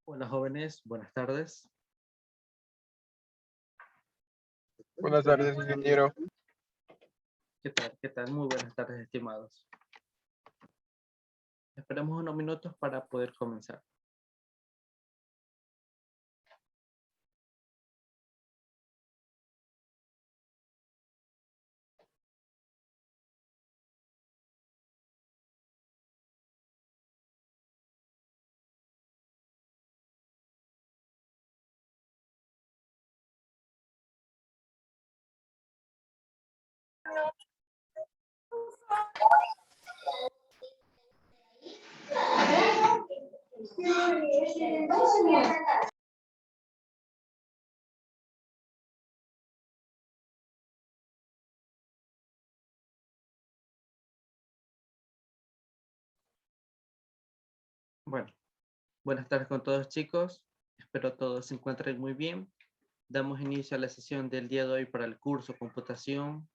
Hola jóvenes, buenas tardes. Buenas tardes, ingeniero. ¿Qué tal? ¿Qué tal? Muy buenas tardes, estimados. Esperamos unos minutos para poder comenzar. Bueno, buenas tardes con todos, chicos. Espero todos se encuentren muy bien. Damos inicio a la sesión del día de hoy para el curso Computación.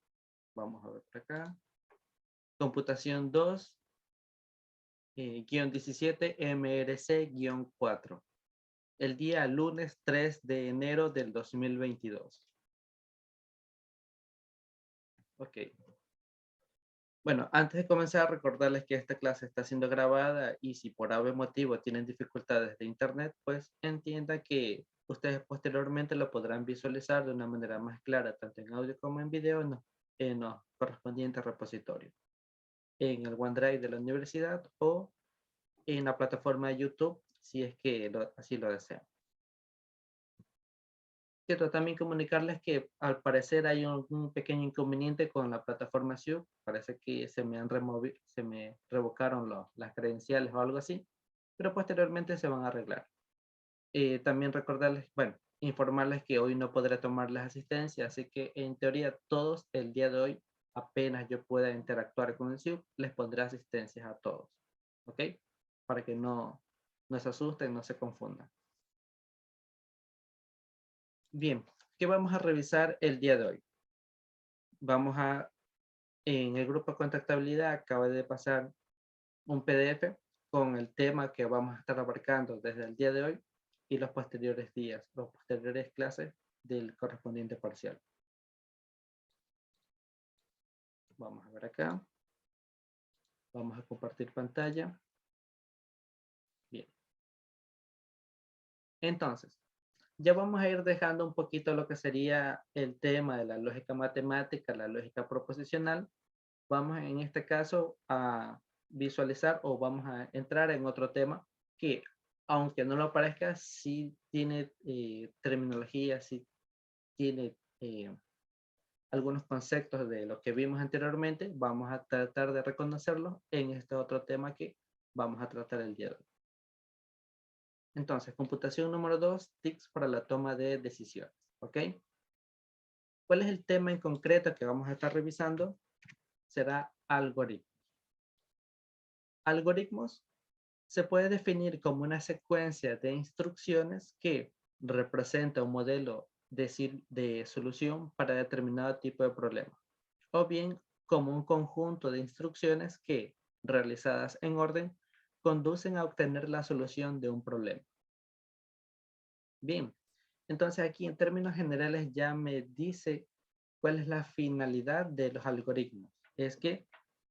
Vamos a ver por acá. Computación 2, guión 17, MRC-4. El día lunes 3 de enero del 2022. Ok. Bueno, antes de comenzar, recordarles que esta clase está siendo grabada y si por algún motivo tienen dificultades de internet, pues entiendan que ustedes posteriormente lo podrán visualizar de una manera más clara, tanto en audio como en video, en los correspondientes repositorios, en el OneDrive de la universidad o en la plataforma de YouTube, si es que así lo desean. Quiero también comunicarles que al parecer hay un pequeño inconveniente con la plataforma Zoom. Parece que se me revocaron las credenciales o algo así, pero posteriormente se van a arreglar. También recordarles, bueno, informarles que hoy no podré tomar las asistencias, así que en teoría todos el día de hoy, apenas yo pueda interactuar con el Zoom, les pondré asistencias a todos, ¿ok? Para que no se asusten, no se confundan. Bien, ¿qué vamos a revisar el día de hoy? En el grupo de contactabilidad acaba de pasar un PDF con el tema que vamos a estar abarcando desde el día de hoy y los posteriores días, los posteriores clases del correspondiente parcial. Vamos a ver acá. Vamos a compartir pantalla. Bien. Entonces, ya vamos a ir dejando un poquito lo que sería el tema de la lógica matemática, la lógica proposicional. Vamos en este caso a visualizar o vamos a entrar en otro tema que, aunque no lo parezca, sí tiene terminología, sí tiene algunos conceptos de lo que vimos anteriormente. Vamos a tratar de reconocerlos en este otro tema que vamos a tratar el día de hoy. Entonces, computación número 2, TICs para la toma de decisiones. ¿Ok? ¿Cuál es el tema en concreto que vamos a estar revisando? Será algoritmos. Algoritmos se puede definir como una secuencia de instrucciones que representa un modelo de solución para determinado tipo de problema, o bien como un conjunto de instrucciones que, realizadas en orden, conducen a obtener la solución de un problema. Bien, entonces aquí en términos generales ya me dice cuál es la finalidad de los algoritmos. Es que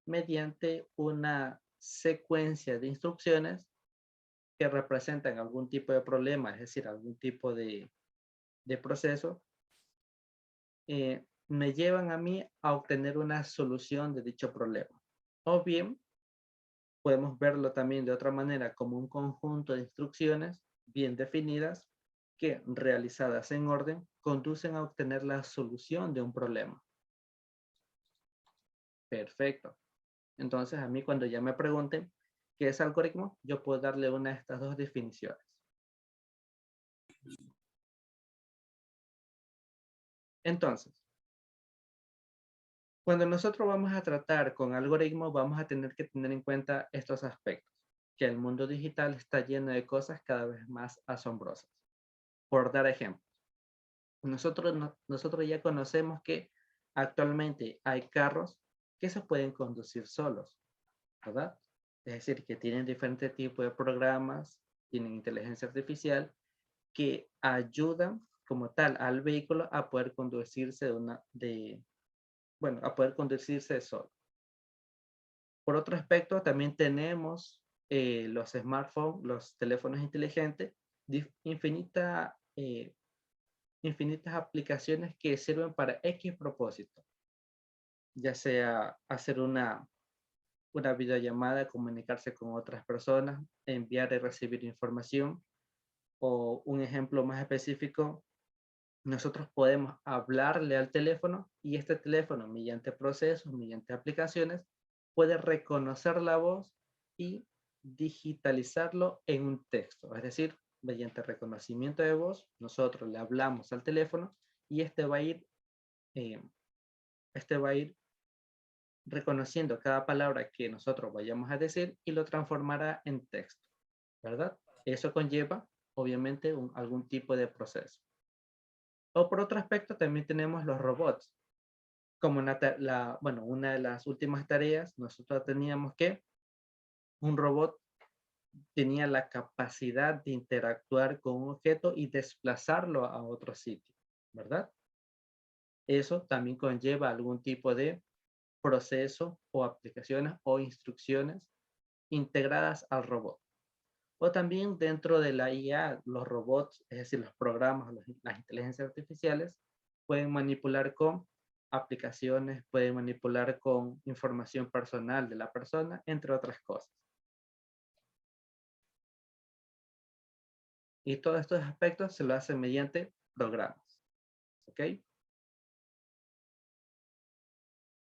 mediante una secuencia de instrucciones que representan algún tipo de problema, es decir, algún tipo de proceso, me llevan a mí a obtener una solución de dicho problema. O bien, podemos verlo también de otra manera como un conjunto de instrucciones bien definidas que, realizadas en orden, conducen a obtener la solución de un problema. Perfecto. Entonces, a mí cuando ya me pregunten qué es algoritmo, yo puedo darle una de estas dos definiciones. Entonces, cuando nosotros vamos a tratar con algoritmos, vamos a tener que tener en cuenta estos aspectos, que el mundo digital está lleno de cosas cada vez más asombrosas. Por dar ejemplos, nosotros ya conocemos que actualmente hay carros que se pueden conducir solos, ¿verdad? Es decir, que tienen diferentes tipos de programas tienen inteligencia artificial que ayudan como tal al vehículo a poder conducirse a poder conducirse solo. Por otro aspecto, también tenemos los smartphones, los teléfonos inteligentes, infinitas aplicaciones que sirven para X propósito, ya sea hacer una videollamada, comunicarse con otras personas, enviar y recibir información, o un ejemplo más específico, nosotros podemos hablarle al teléfono y este teléfono, mediante procesos, mediante aplicaciones, puede reconocer la voz y digitalizarlo en un texto. Es decir, mediante reconocimiento de voz, nosotros le hablamos al teléfono y eh, este va a ir reconociendo cada palabra que nosotros vayamos a decir y lo transformará en texto, ¿verdad? Eso conlleva, obviamente, algún tipo de proceso. O por otro aspecto, también tenemos los robots. Como una de las últimas tareas, nosotros teníamos que un robot tenía la capacidad de interactuar con un objeto y desplazarlo a otro sitio, ¿verdad? Eso también conlleva algún tipo de proceso o aplicaciones o instrucciones integradas al robot. O también dentro de la IA, los robots, es decir, los programas, las inteligencias artificiales, pueden manipular con aplicaciones, pueden manipular con información personal de la persona, entre otras cosas. Y todos estos aspectos se lo hacen mediante programas. ¿Ok?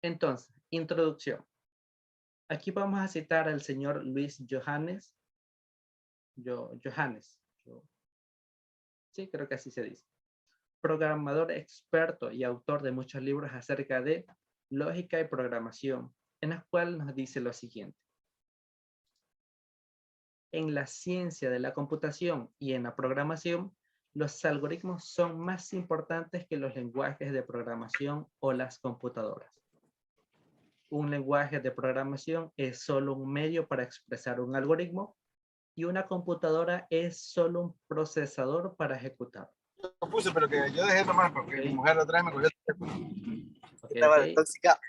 Entonces, introducción. Aquí vamos a citar al señor Luis Johannes. Sí, creo que así se dice. Programador experto y autor de muchos libros acerca de lógica y programación, en los cuales nos dice lo siguiente. En la ciencia de la computación y en la programación, los algoritmos son más importantes que los lenguajes de programación o las computadoras. Un lenguaje de programación es solo un medio para expresar un algoritmo y una computadora es solo un procesador para ejecutar. Lo puse, pero que yo dejé nomás porque mi mujer otra vez me cogió el teléfono. Estaba Ok. tóxica.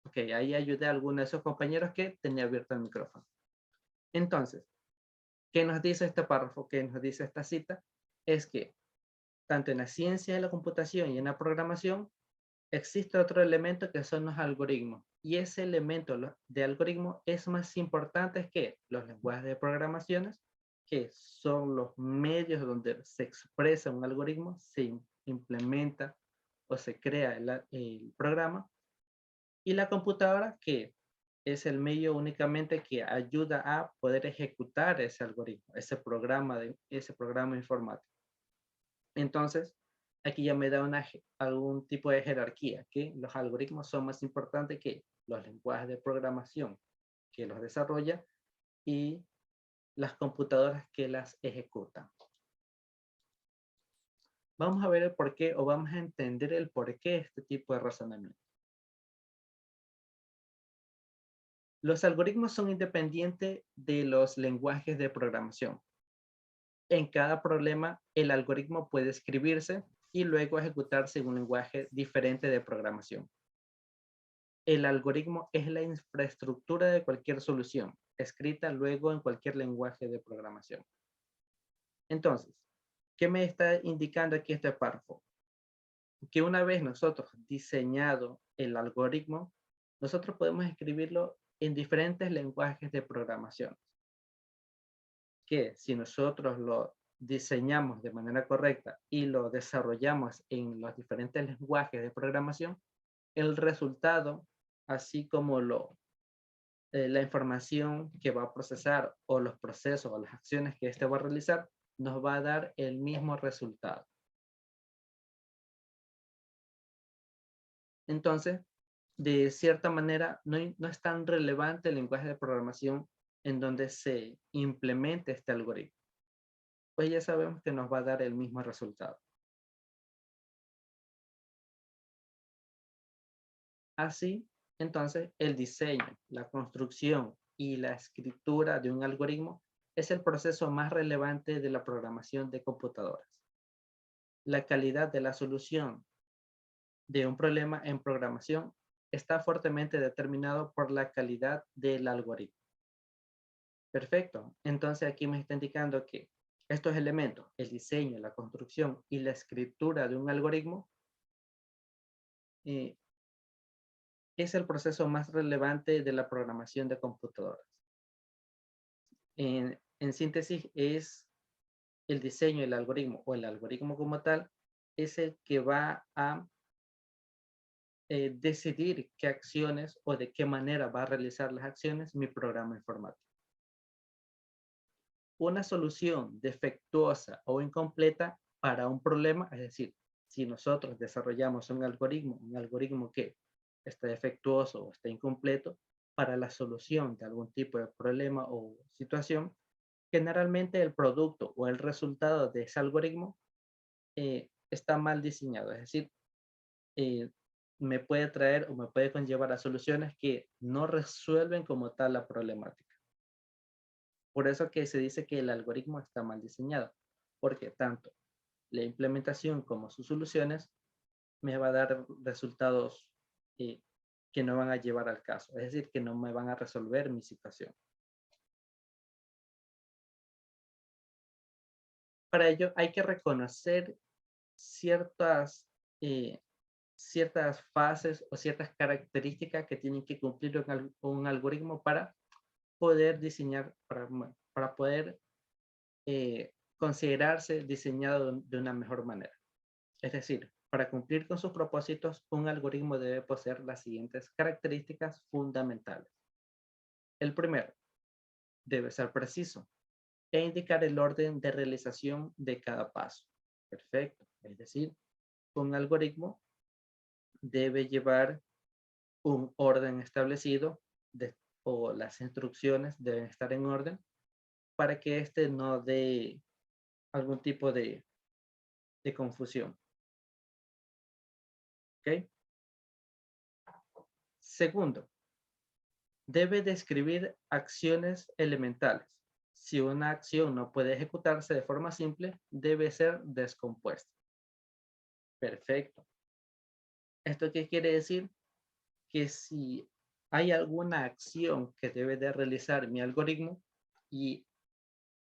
Ok, ahí ayudé a alguno de esos compañeros que tenía abierto el micrófono. Entonces, ¿qué nos dice este párrafo? ¿Qué nos dice esta cita? Es que tanto en la ciencia de la computación y en la programación existe otro elemento que son los algoritmos. Y ese elemento de algoritmo es más importante que los lenguajes de programaciones, que son los medios donde se expresa un algoritmo, se implementa o se crea el programa. Y la computadora, que es el medio únicamente que ayuda a poder ejecutar ese algoritmo, ese programa informático. Entonces, aquí ya me da algún tipo de jerarquía, que los algoritmos son más importantes que los lenguajes de programación que los desarrolla y las computadoras que las ejecutan. Vamos a ver el por qué, o vamos a entender el por qué este tipo de razonamiento. Los algoritmos son independientes de los lenguajes de programación. En cada problema, el algoritmo puede escribirse y luego ejecutarse en un lenguaje diferente de programación. El algoritmo es la infraestructura de cualquier solución, escrita luego en cualquier lenguaje de programación. Entonces, ¿qué me está indicando aquí este párrafo? Que una vez nosotros diseñado el algoritmo, nosotros podemos escribirlo en diferentes lenguajes de programación. Que si nosotros lo diseñamos de manera correcta y lo desarrollamos en los diferentes lenguajes de programación, el resultado, así como la información que va a procesar o los procesos o las acciones que éste va a realizar, nos va a dar el mismo resultado. Entonces, de cierta manera, no es tan relevante el lenguaje de programación en donde se implemente este algoritmo. Pues ya sabemos que nos va a dar el mismo resultado. Así, entonces, el diseño, la construcción y la escritura de un algoritmo es el proceso más relevante de la programación de computadoras. La calidad de la solución de un problema en programación está fuertemente determinado por la calidad del algoritmo. Perfecto. Entonces aquí me está indicando que estos elementos, el diseño, la construcción y la escritura de un algoritmo, es el proceso más relevante de la programación de computadoras. En síntesis, es el diseño del algoritmo o el algoritmo como tal, es el que va a decidir qué acciones o de qué manera va a realizar las acciones mi programa informático. Una solución defectuosa o incompleta para un problema, es decir, si nosotros desarrollamos un algoritmo que está defectuoso o está incompleto para la solución de algún tipo de problema o situación, generalmente el producto o el resultado de ese algoritmo está mal diseñado, es decir, eh, me puede traer o me puede conllevar a soluciones que no resuelven como tal la problemática. Por eso que se dice que el algoritmo está mal diseñado, porque tanto la implementación como sus soluciones me va a dar resultados eh, que no van a llevar al caso, es decir, que no me van a resolver mi situación. Para ello hay que reconocer ciertas, eh, ciertas fases o ciertas características que tienen que cumplir un algoritmo para poder diseñar, para poder considerarse diseñado de una mejor manera. Es decir, para cumplir con sus propósitos, un algoritmo debe poseer las siguientes características fundamentales. El primero, debe ser preciso e indicar el orden de realización de cada paso. Perfecto. Es decir, un algoritmo debe llevar un orden establecido o las instrucciones deben estar en orden para que éste no dé algún tipo de confusión. ¿Ok? Segundo, debe describir acciones elementales. Si una acción no puede ejecutarse de forma simple, debe ser descompuesta. Perfecto. ¿Esto qué quiere decir? Que si hay alguna acción que debe de realizar mi algoritmo y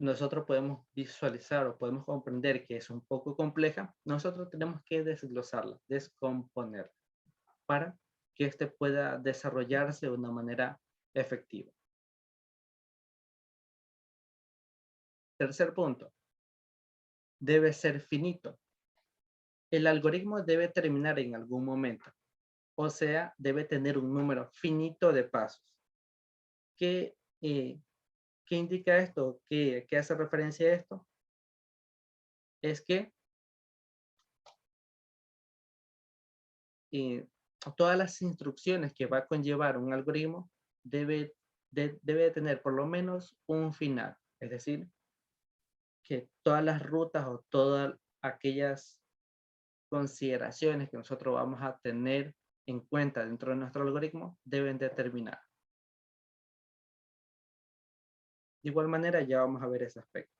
nosotros podemos visualizar o podemos comprender que es un poco compleja, nosotros tenemos que desglosarla, descomponerla, para que éste pueda desarrollarse de una manera efectiva. Tercer punto, debe ser finito. El algoritmo debe terminar en algún momento, o sea, debe tener un número finito de pasos. ¿Qué, qué indica esto? ¿Qué hace referencia a esto? Es que todas las instrucciones que va a conllevar un algoritmo debe tener por lo menos un final. Es decir, que todas las rutas o todas aquellas consideraciones que nosotros vamos a tener en cuenta dentro de nuestro algoritmo deben determinar. De igual manera, ya vamos a ver ese aspecto.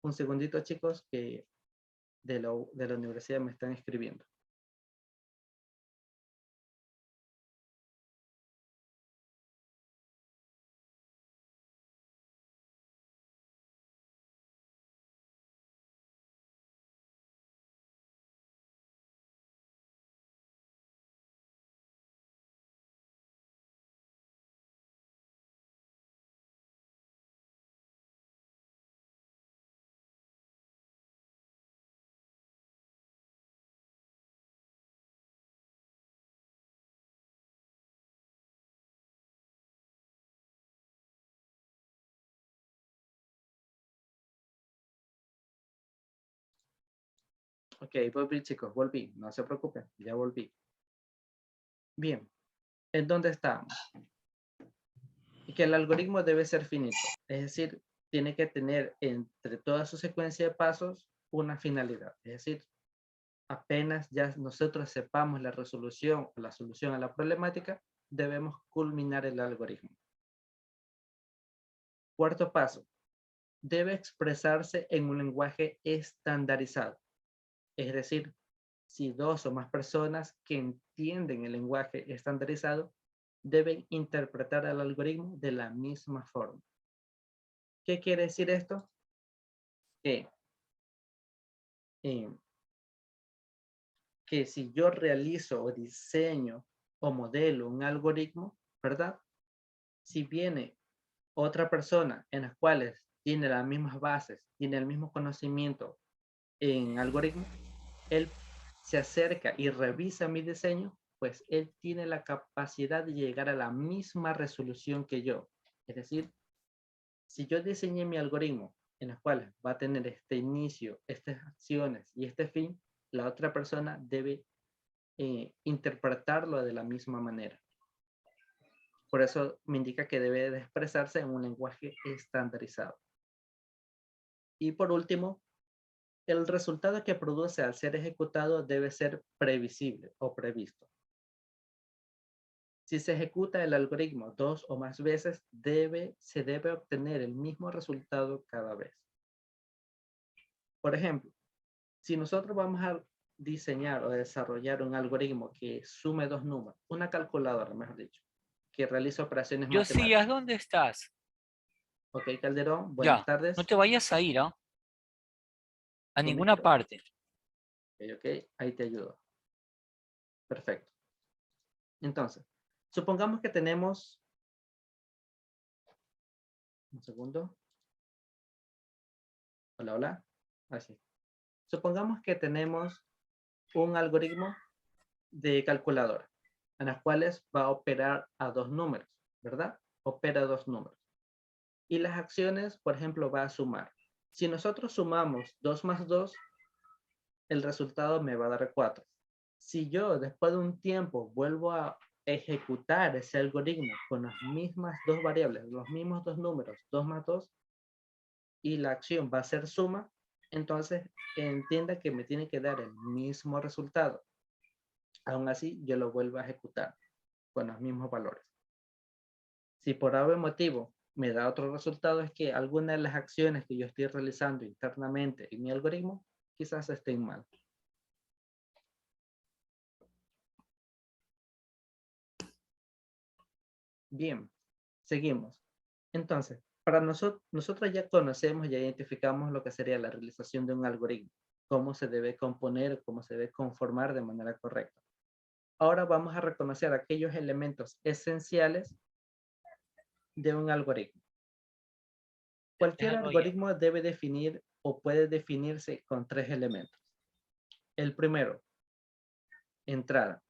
Un segundito, chicos, que de la universidad me están escribiendo. Ok, volví, chicos, volví. No se preocupen, ya volví. Bien, ¿en dónde estamos? Y que el algoritmo debe ser finito, es decir, tiene que tener entre toda su secuencia de pasos una finalidad, es decir, apenas ya nosotros sepamos la resolución o la solución a la problemática, debemos culminar el algoritmo. Cuarto paso, debe expresarse en un lenguaje estandarizado. Es decir, si dos o más personas que entienden el lenguaje estandarizado deben interpretar el algoritmo de la misma forma. ¿Qué quiere decir esto? Que, eh, que si yo realizo o diseño o modelo un algoritmo, ¿verdad? Si viene otra persona en las cuales tiene las mismas bases, tiene el mismo conocimiento en algoritmo, él se acerca y revisa mi diseño, pues él tiene la capacidad de llegar a la misma resolución que yo. Es decir, si yo diseñé mi algoritmo en los cuales va a tener este inicio, estas acciones y este fin, la otra persona debe interpretarlo de la misma manera. Por eso me indica que debe de expresarse en un lenguaje estandarizado. Y por último, el resultado que produce al ser ejecutado debe ser previsible o previsto. Si se ejecuta el algoritmo 2 o más veces, se debe obtener el mismo resultado cada vez. Por ejemplo, si nosotros vamos a diseñar o desarrollar un algoritmo que sume dos números, una calculadora, mejor dicho, que realiza operaciones Josías, matemáticas. ¿dónde estás? Ok, Calderón, buenas Ya, tardes. no te vayas a ir, ¿ah? A Tu ninguna micro. parte. Ok, ahí te ayudo. Perfecto. Entonces, supongamos que tenemos, un segundo. Hola, hola. Así. Supongamos que tenemos un algoritmo de calculadora, en las cuales va a operar a dos números, ¿verdad? Opera dos números. Y las acciones, por ejemplo, va a sumar. Si nosotros sumamos 2 más 2, el resultado me va a dar 4. Si yo después de un tiempo vuelvo a ejecutar ese algoritmo con las mismas dos variables, los mismos dos números, 2 más 2, y la acción va a ser suma, entonces entienda que me tiene que dar el mismo resultado. Aún así, yo lo vuelvo a ejecutar con los mismos valores. Si por algún motivo me da otro resultado, es que alguna de las acciones que yo estoy realizando internamente en mi algoritmo quizás estén mal. Bien, seguimos. Entonces, para nosotros ya conocemos, ya identificamos lo que sería la realización de un algoritmo, cómo se debe componer, cómo se debe conformar de manera correcta. Ahora vamos a reconocer aquellos elementos esenciales de un algoritmo. Cualquier Déjalo ya. algoritmo debe definir o puede definirse con tres elementos. El primero, entrada.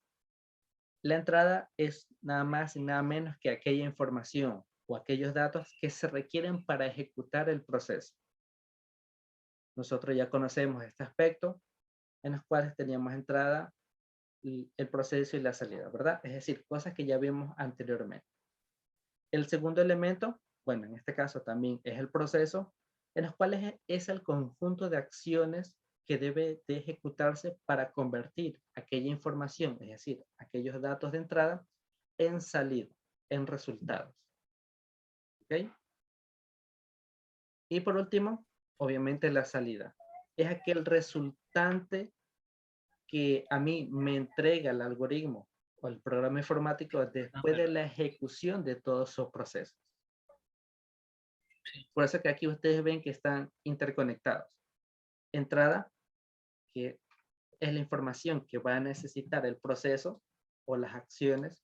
La entrada es nada más y nada menos que aquella información o aquellos datos que se requieren para ejecutar el proceso. Nosotros ya conocemos este aspecto en los cuales teníamos entrada, el proceso y la salida, ¿verdad? Es decir, cosas que ya vimos anteriormente. El segundo elemento, bueno, en este caso también es el proceso, en los cuales es el conjunto de acciones que debe de ejecutarse para convertir aquella información, es decir, aquellos datos de entrada, en salida, en resultados. ¿Ok? Y por último, obviamente la salida. Es aquel resultante que a mí me entrega el algoritmo o el programa informático después de la ejecución de todos esos procesos. Por eso que aquí ustedes ven que están interconectados. Entrada, que es la información que va a necesitar el proceso o las acciones.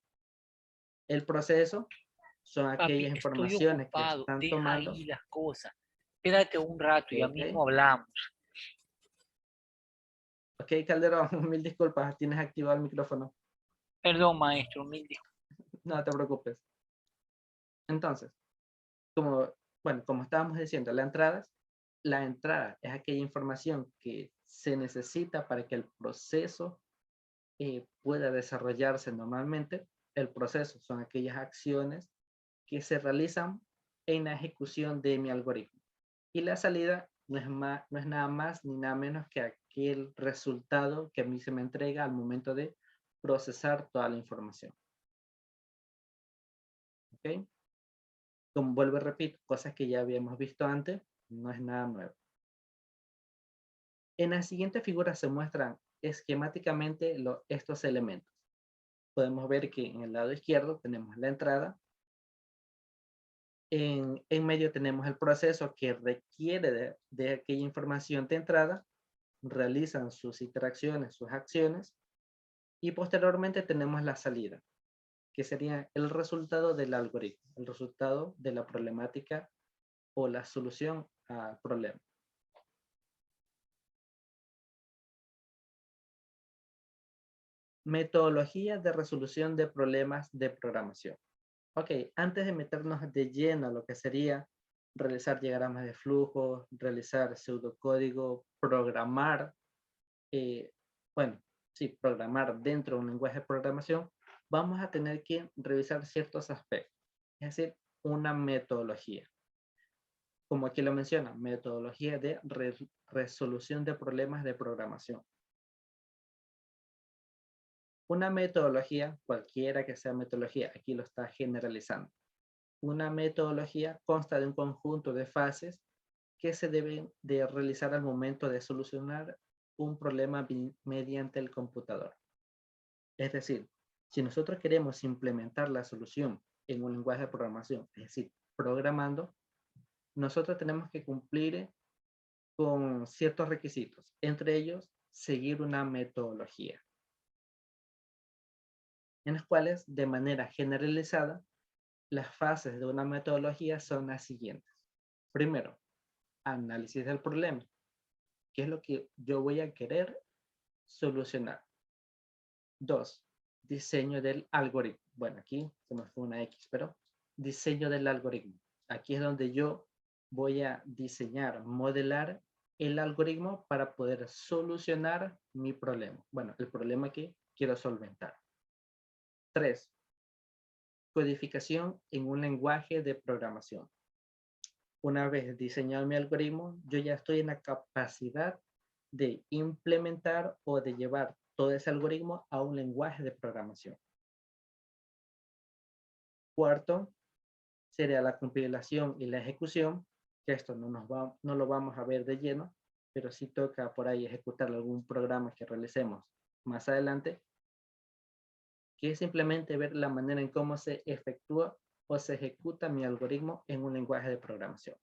El proceso son Papi, aquellas estoy informaciones que ocupado. están Deja tomando. ahí las cosas. Quédate un rato, ya Ok, mismo hablamos. ok, Calderón, mil disculpas, tienes activado el micrófono. Perdón, maestro, mil disculpas. No te preocupes. Entonces, como estábamos diciendo, la entrada es aquella información que se necesita para que el proceso pueda desarrollarse normalmente. El proceso son aquellas acciones que se realizan en la ejecución de mi algoritmo. Y la salida no es nada más ni nada menos que aquel resultado que a mí se me entrega al momento de procesar toda la información. ¿Ok? Como vuelvo y repito, cosas que ya habíamos visto antes, no es nada nuevo. En la siguiente figura se muestran esquemáticamente estos elementos. Podemos ver que en el lado izquierdo tenemos la entrada. En medio tenemos el proceso que requiere de aquella información de entrada. Realizan sus interacciones, sus acciones. Y posteriormente tenemos la salida, que sería el resultado del algoritmo, el resultado de la problemática o la solución al problema. Metodología de resolución de problemas de programación. Ok, antes de meternos de lleno a lo que sería realizar diagramas de flujo, realizar pseudocódigo, programar, programar dentro de un lenguaje de programación, vamos a tener que revisar ciertos aspectos, es decir, una metodología. Como aquí lo menciona, metodología de resolución de problemas de programación. Una metodología, cualquiera que sea metodología, aquí lo está generalizando. Una metodología consta de un conjunto de fases que se deben de realizar al momento de solucionar un problema mediante el computador. Es decir, si nosotros queremos implementar la solución en un lenguaje de programación, es decir, programando, nosotros tenemos que cumplir con ciertos requisitos, entre ellos, seguir una metodología, en las cuales, de manera generalizada, las fases de una metodología son las siguientes. Primero, análisis del problema. ¿Qué es lo que yo voy a querer solucionar? 2, diseño del algoritmo. Bueno, aquí se me fue una X, pero diseño del algoritmo. Aquí es donde yo voy a diseñar, modelar el algoritmo para poder solucionar mi problema. Bueno, el problema que quiero solventar. 3, codificación en un lenguaje de programación. Una vez diseñado mi algoritmo, yo ya estoy en la capacidad de implementar o de llevar todo ese algoritmo a un lenguaje de programación. Cuarto, sería la compilación y la ejecución, que esto no lo vamos a ver de lleno, pero sí toca por ahí ejecutar algún programa que realicemos más adelante, que es simplemente ver la manera en cómo se efectúa o se ejecuta mi algoritmo en un lenguaje de programación.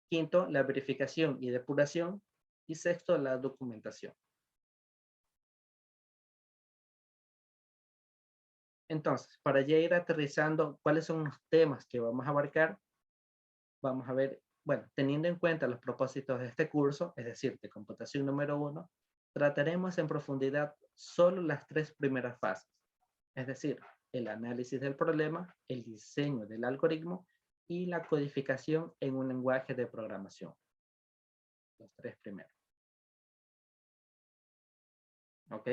Quinto, la verificación y depuración. Y sexto, la documentación. Entonces, para ya ir aterrizando cuáles son los temas que vamos a abarcar, vamos a ver, bueno, teniendo en cuenta los propósitos de este curso, es decir, de computación número 1, trataremos en profundidad solo las 3 primeras fases, es decir, el análisis del problema, el diseño del algoritmo y la codificación en un lenguaje de programación. Los 3 primeros. ¿Ok?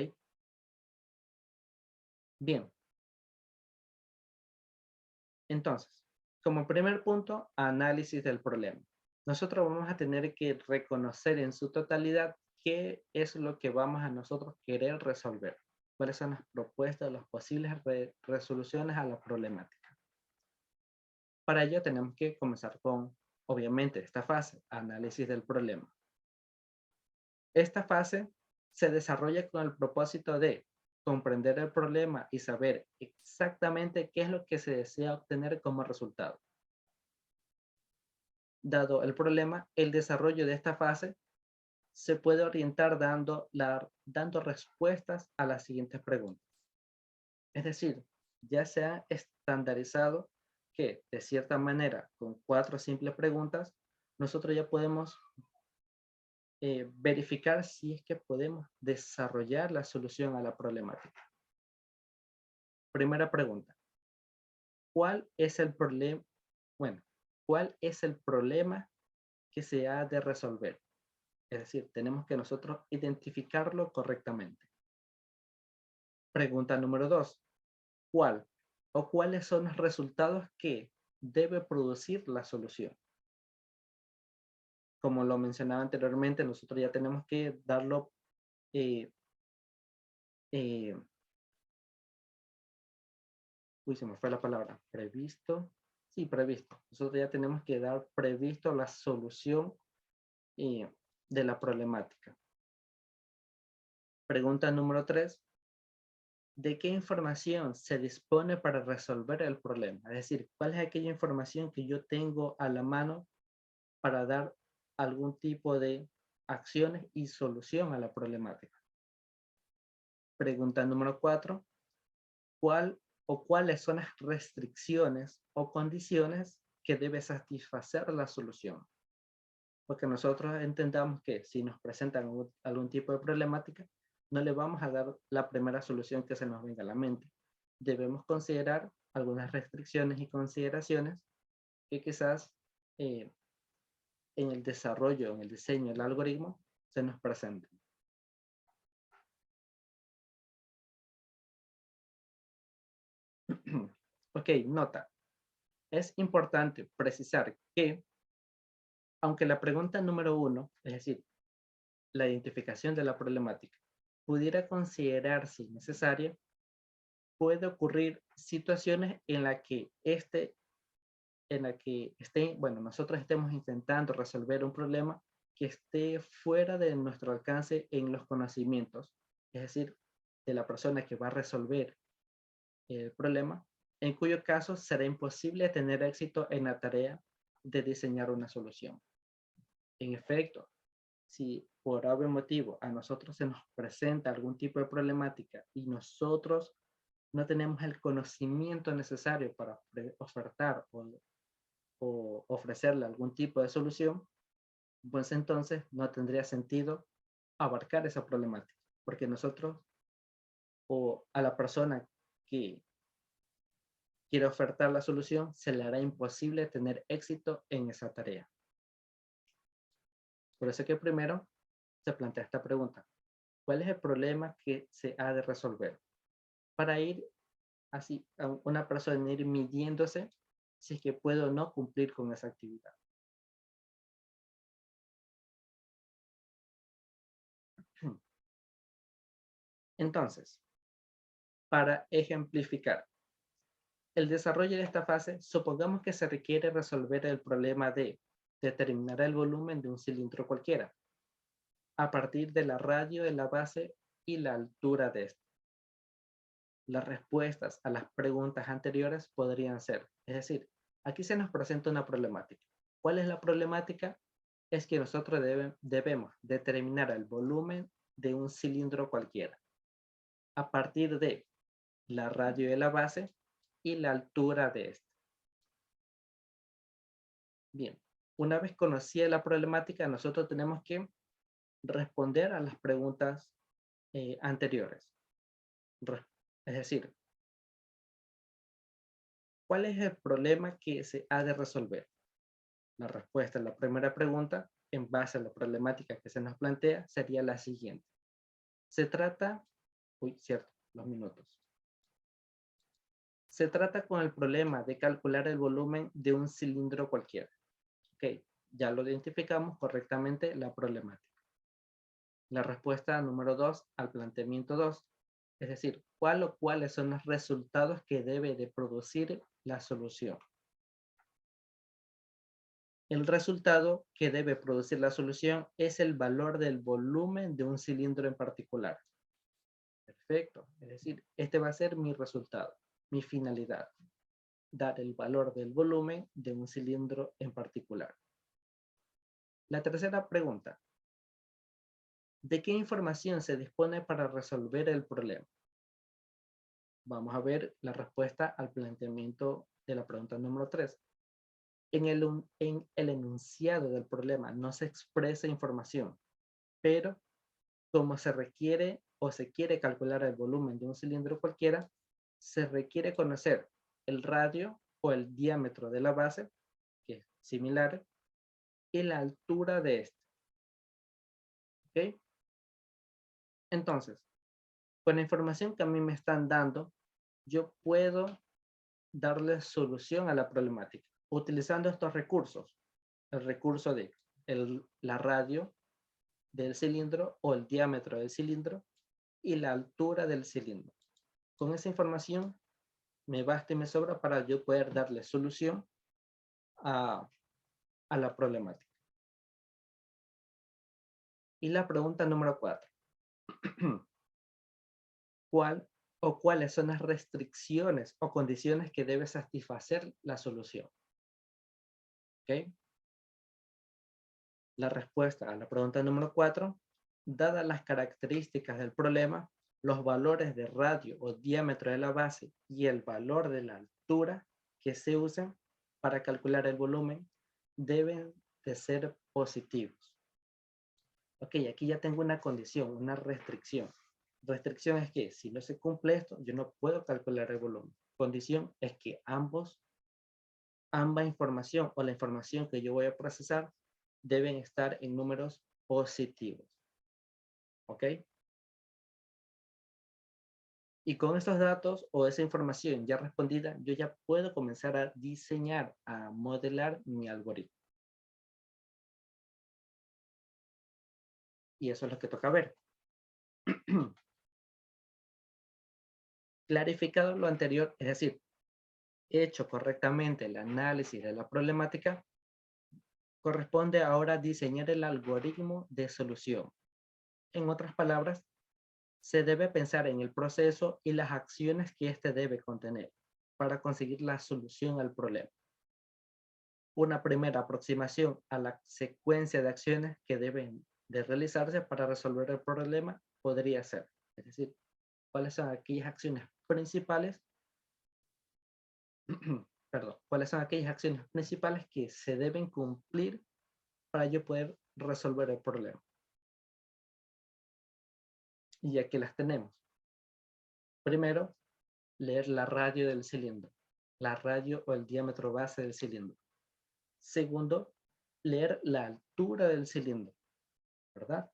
Bien. Entonces, como primer punto, análisis del problema. Nosotros vamos a tener que reconocer en su totalidad qué es lo que vamos a nosotros querer resolver. Cuáles son las propuestas, las posibles resoluciones a la problemática. Para ello tenemos que comenzar con, obviamente, esta fase, análisis del problema. Esta fase se desarrolla con el propósito de comprender el problema y saber exactamente qué es lo que se desea obtener como resultado. Dado el problema, el desarrollo de esta fase se puede orientar dando respuestas a las siguientes preguntas. Es decir, ya se ha estandarizado que, de cierta manera, con 4 simples preguntas, nosotros ya podemos verificar si es que podemos desarrollar la solución a la problemática. Primera pregunta. ¿Cuál es el problema? Bueno, ¿cuál es el problema que se ha de resolver? Es decir, tenemos que nosotros identificarlo correctamente. Pregunta número 2. ¿Cuál o cuáles son los resultados que debe producir la solución? Como lo mencionaba anteriormente, nosotros ya tenemos que darlo uy, se me fue la palabra, previsto, Sí, previsto. Nosotros ya tenemos que dar previsto la solución de la problemática. Pregunta número 3. ¿De qué información se dispone para resolver el problema? Es decir, ¿cuál es aquella información que yo tengo a la mano para dar algún tipo de acciones y solución a la problemática? Pregunta número 4. ¿Cuál o cuáles son las restricciones o condiciones que debe satisfacer la solución? Porque nosotros entendamos que si nos presentan algún tipo de problemática, no le vamos a dar la primera solución que se nos venga a la mente. Debemos considerar algunas restricciones y consideraciones que quizás en el desarrollo, en el diseño del algoritmo, se nos presenten. Ok, nota. Es importante precisar que, aunque la pregunta número 1, es decir, la identificación de la problemática, pudiera considerarse necesaria, puede ocurrir situaciones en la que nosotros estemos intentando resolver un problema que esté fuera de nuestro alcance en los conocimientos, es decir, de la persona que va a resolver el problema, en cuyo caso será imposible tener éxito en la tarea de diseñar una solución. En efecto, si por algún motivo a nosotros se nos presenta algún tipo de problemática y nosotros no tenemos el conocimiento necesario para ofertar o ofrecerle algún tipo de solución, pues entonces no tendría sentido abarcar esa problemática, porque nosotros o a la persona que quiere ofertar la solución se le hará imposible tener éxito en esa tarea. Por eso que primero se plantea esta pregunta: ¿cuál es el problema que se ha de resolver? Para ir así, a una persona ir midiéndose si es que puede o no cumplir con esa actividad. Entonces, para ejemplificar el desarrollo de esta fase, supongamos que se requiere resolver el problema de determinar el volumen de un cilindro cualquiera a partir de la radio de la base y la altura de este. Las respuestas a las preguntas anteriores podrían ser, es decir, aquí se nos presenta una problemática. ¿Cuál es la problemática? Es que nosotros debemos determinar el volumen de un cilindro cualquiera a partir de la radio de la base y la altura de este. Bien, una vez conocida la problemática, nosotros tenemos que responder a las preguntas anteriores. Es decir, ¿cuál es el problema que se ha de resolver? La respuesta a la primera pregunta, en base a la problemática que se nos plantea, sería la siguiente. Se trata, los minutos. Se trata con el problema de calcular el volumen de un cilindro cualquiera. Ok, ya lo identificamos correctamente la problemática. La respuesta número 2 al planteamiento 2, es decir, ¿cuál o cuáles son los resultados que debe de producir la solución? El resultado que debe producir la solución es el valor del volumen de un cilindro en particular. Perfecto, es decir, este va a ser mi resultado, mi finalidad, dar el valor del volumen de un cilindro en particular. La tercera pregunta: ¿de qué información se dispone para resolver el problema? Vamos a ver la respuesta al planteamiento de la pregunta número 3. En el enunciado del problema no se expresa información, pero como se requiere o se quiere calcular el volumen de un cilindro cualquiera, se requiere conocer el radio o el diámetro de la base, que es similar, y la altura de este. ¿Ok? Entonces, con la información que a mí me están dando, yo puedo darle solución a la problemática utilizando estos recursos. El recurso de la radio del cilindro o el diámetro del cilindro y la altura del cilindro. Con esa información me basta y me sobra para yo poder darle solución a la problemática. Y la pregunta número 4. ¿Cuál o cuáles son las restricciones o condiciones que debe satisfacer la solución? ¿Ok? La respuesta a la pregunta número 4, dadas las características del problema, los valores de radio o diámetro de la base y el valor de la altura que se usan para calcular el volumen deben de ser positivos. Ok, aquí ya tengo una condición, una restricción. Restricción es que si no se cumple esto, yo no puedo calcular el volumen. Condición es que ambas información o la información que yo voy a procesar deben estar en números positivos. ¿Ok? Y con estos datos o esa información ya respondida, yo ya puedo comenzar a diseñar, a modelar mi algoritmo. Y eso es lo que toca ver. Clarificado lo anterior, es decir, hecho correctamente el análisis de la problemática, corresponde ahora diseñar el algoritmo de solución. En otras palabras, se debe pensar en el proceso y las acciones que éste debe contener para conseguir la solución al problema. Una primera aproximación a la secuencia de acciones que deben de realizarse para resolver el problema podría ser, es decir, cuáles son aquellas acciones principales, perdón, cuáles son aquellas acciones principales que se deben cumplir para yo poder resolver el problema. Y aquí las tenemos. Primero, leer la radio del cilindro, la radio o el diámetro base del cilindro. Segundo, leer la altura del cilindro, ¿verdad?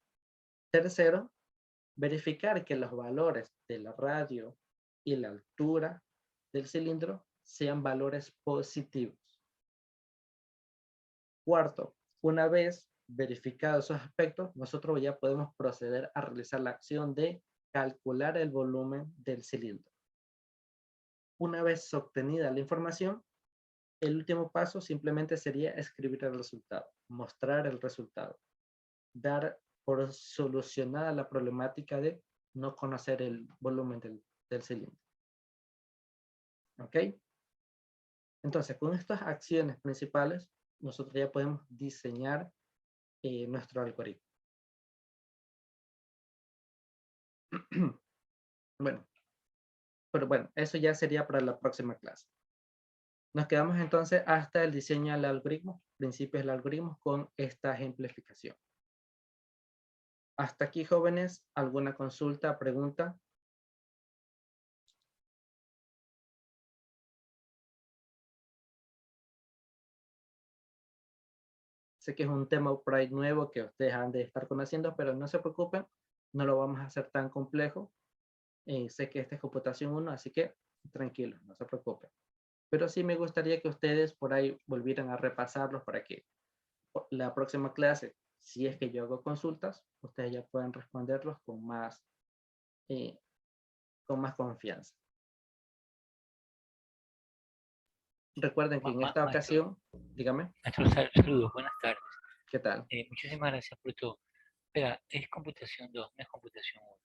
Tercero, verificar que los valores de la radio y la altura del cilindro sean valores positivos. Cuarto, una vez verificados esos aspectos, nosotros ya podemos proceder a realizar la acción de calcular el volumen del cilindro. Una vez obtenida la información, el último paso simplemente sería escribir el resultado, mostrar el resultado, dar por solucionada la problemática de no conocer el volumen del cilindro. ¿Ok? Entonces, con estas acciones principales, nosotros ya podemos diseñar nuestro algoritmo. Bueno, pero bueno, eso ya sería para la próxima clase. Nos quedamos entonces hasta el diseño del algoritmo, principios del algoritmo con esta ejemplificación. Hasta aquí, jóvenes, ¿alguna consulta, pregunta? Sé que es un tema por ahí nuevo que ustedes han de estar conociendo, pero no se preocupen, no lo vamos a hacer tan complejo. Sé que esta es computación 1, así que tranquilos, no se preocupen. Pero sí me gustaría que ustedes por ahí volvieran a repasarlos para que la próxima clase, si es que yo hago consultas, ustedes ya puedan responderlos con más confianza. Recuerden que en esta ocasión, dígame. Maestro, saludos, buenas tardes. ¿Qué tal? Muchísimas gracias por todo. Espera, es computación 2, no es computación 1.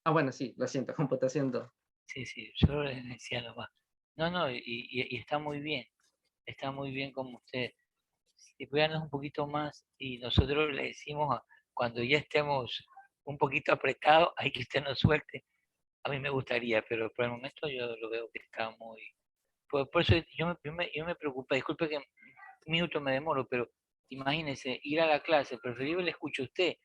Ah, bueno, sí, lo siento, computación 2. Sí, yo les decía nomás. No, y está muy bien como usted. Si puedan un poquito más y nosotros le decimos cuando ya estemos un poquito apretados, hay que usted nos suelte. A mí me gustaría, pero por el momento yo lo veo que está muy... Por eso yo me preocupa, disculpe que un minuto me demoro, pero imagínese, ir a la clase, preferible le escucho a usted.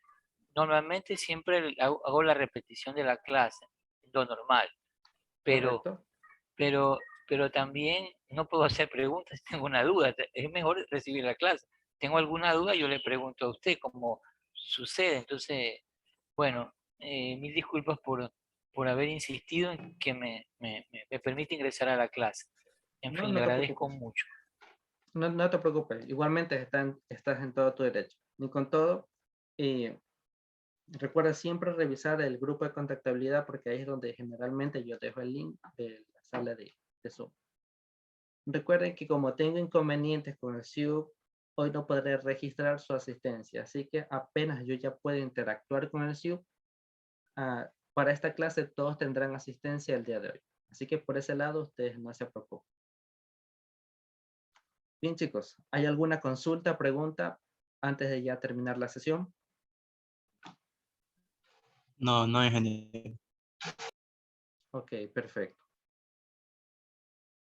Normalmente siempre hago la repetición de la clase, lo normal, pero, ¿Correcto? pero, pero también no puedo hacer preguntas si tengo una duda. Es mejor recibir la clase. Tengo alguna duda, yo le pregunto a usted cómo sucede. Entonces, bueno, mil disculpas por haber insistido en que me permite ingresar a la clase. En No, fin, le no te agradezco preocupes. mucho. No te preocupes. Igualmente estás en todo tu derecho. Ni con todo, recuerda siempre revisar el grupo de contactabilidad porque ahí es donde generalmente yo dejo el link de la sala de Zoom. Recuerden que como tengo inconvenientes con el SIUP, hoy no podré registrar su asistencia. Así que apenas yo ya puedo interactuar con el SIUP, para esta clase todos tendrán asistencia el día de hoy. Así que por ese lado ustedes no se preocupen. Bien, chicos, ¿hay alguna consulta, pregunta antes de ya terminar la sesión? No, no, ingeniero. Ok, perfecto.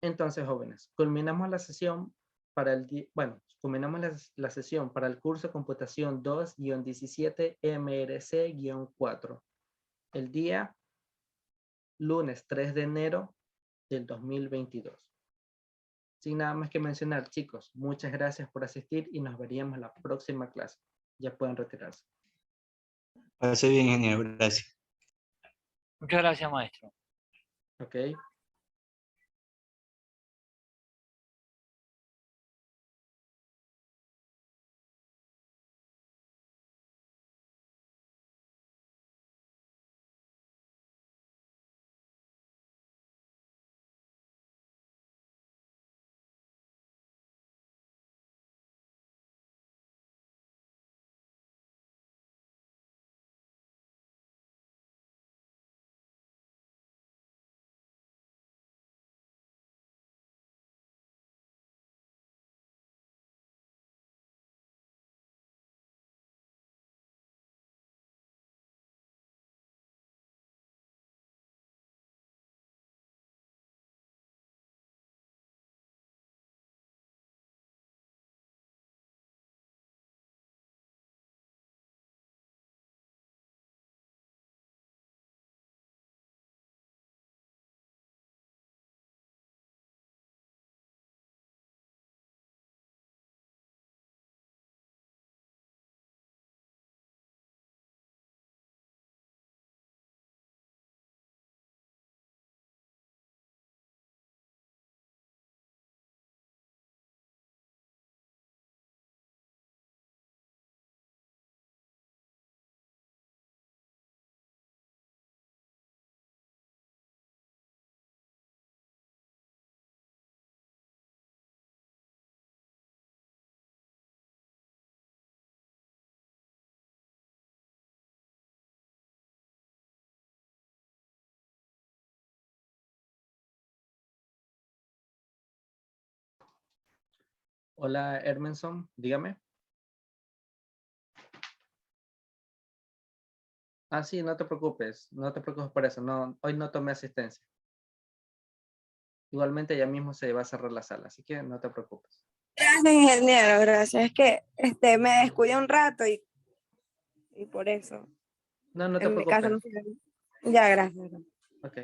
Entonces, jóvenes, culminamos la sesión para el bueno, culminamos la sesión para el curso Computación 2-17 MRC-4. El día lunes 3 de enero del 2022. Sin nada más que mencionar, chicos, muchas gracias por asistir y nos veríamos la próxima clase. Ya pueden retirarse. Parece bien, ingeniero. Gracias. Muchas gracias, maestro. Ok. Hola, Hermanson, dígame. Sí, no te preocupes por eso. No, hoy no tomé asistencia. Igualmente ya mismo se va a cerrar la sala, así que no te preocupes. Gracias, ingeniero, gracias. Es que me descuidé un rato y por eso. No te En mi casa preocupes. no se... Ya, gracias. Ok.